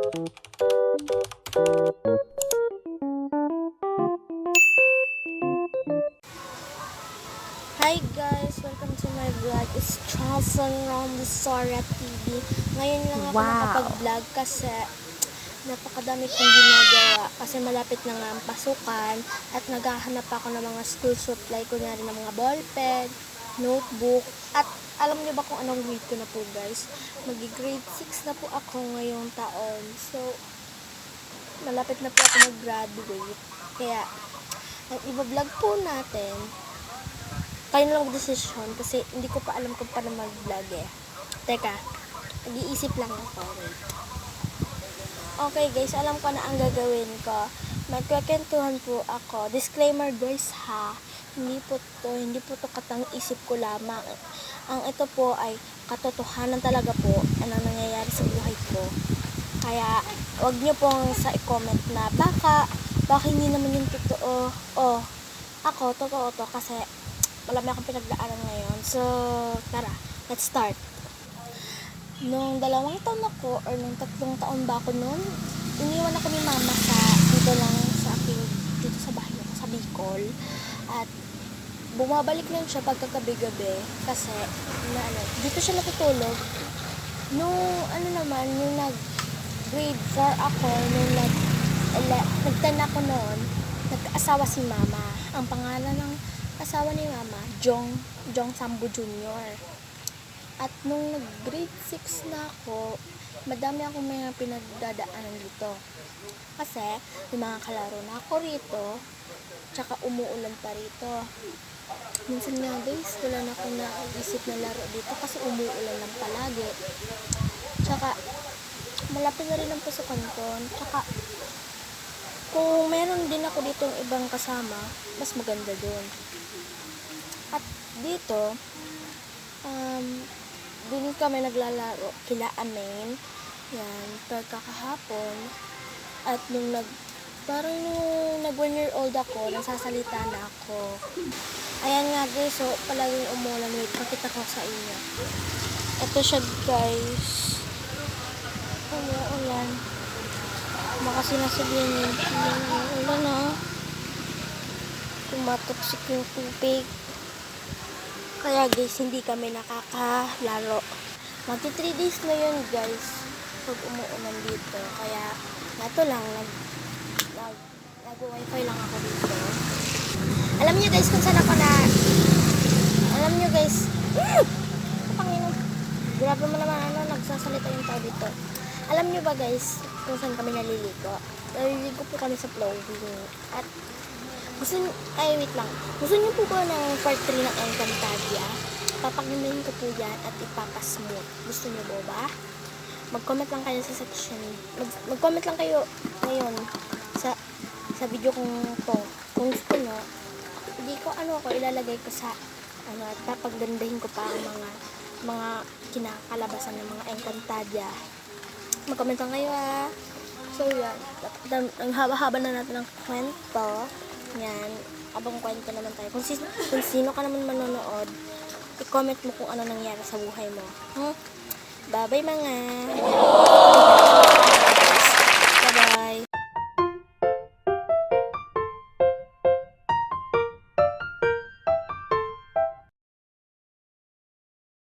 Hi guys! Welcome to my vlog. It's Charleston from the Sora TV. Ngayon lang ako nakapag-vlog kasi napakadami kong ginagawa kasi malapit na nga ang pasukan at naghahanap ako ng mga school supply, kunyari ng mga ballpen, notebook, at alam niyo ba kung anong grade ko na po guys? Mag-grade 6 na po ako ngayong taon. So, malapit na po ako mag-graduate. Kaya, ang i-vlog po natin, kayo na lang mag-desisyon kasi hindi ko pa alam kung paano mag-vlog eh. Teka, nag-iisip lang ako. Okay guys, alam ko na ang gagawin ko. Magkwentuhan po ako. Disclaimer guys ha, hindi po to katang isip ko lamang. Ang ito po ay katotohanan talaga po anong nangyayari sa buhay ko. Kaya, wag niyo pong sa i-comment na baka hindi naman yung totoo. Ako, totoo to kasi marami akong pinagdaanan ngayon. So, tara, let's start. Nung 2 taon ako, or nung 3 taon ba ako noon, iniwan ako ni mama dito lang sa aking, dito sa bahay ako, sa Bicol. At, bumabalik lang siya pagkagabi-gabi, kasi, dito siya natutulog. Nung, nung nag-grade 4 ako, nung nag-10 ako noon, nag-asawa si mama. Ang pangalan ng asawa ni mama, Jong Sambo Jr. At nung nag-grade 6 na ako, madami akong mga pinagdadaanan dito. Kasi, may mga kalaro na ako rito, tsaka umuulan pa rito. Minsan nga guys, wala na akong naisip na laro dito kasi umuulan lang palagi. Tsaka, malapit na rin ang pasukan ko. Tsaka, kung meron din ako dito ibang kasama, mas maganda doon. At dito, dun kami naglalaro kila Amen. Yan, pagkakahapon. At nung parang nung nag 1 year old ako, nasasalita na ako. Ayan nga guys, so palaging umulan. Wait, pakita ko sa inyo. Ito siya guys. Umuulan. Baka sinasabihin yun. Umuulan na. Tumatoksik yung tubig. Kaya guys, hindi kami nakakalaro. Magti 3 days na yun guys, pag umuulan dito. Kaya, nato lang, nag-wifi lang ako dito. Alam niyo guys, kung saan ako alam niyo guys, Panginoon, grabe mo naman nagsasalita yung tao dito. Alam niyo ba guys, kung saan kami naliligo? Naliligo po kami sa flowing. At, wait lang. Gusto niyo po ba ng part 3 ng Encantadia? Papakinggan ko po yan at ipapasmooth. Gusto niyo po ba? Mag-comment lang kayo sa section. Mag-comment lang kayo ngayon sa video kong to. Kung gusto nyo, hindi ko ilalagay ko sa at papagdandahin ko pa ang mga kinakalabasan ng mga Encantadia. Mag-comment lang kayo ha. So yan, ang haba-haba na natin ng kwento. Yan, abang kwento naman tayo. Kung sino ka naman manonood, i-comment mo kung ano nangyari sa buhay mo. Bye-bye mga!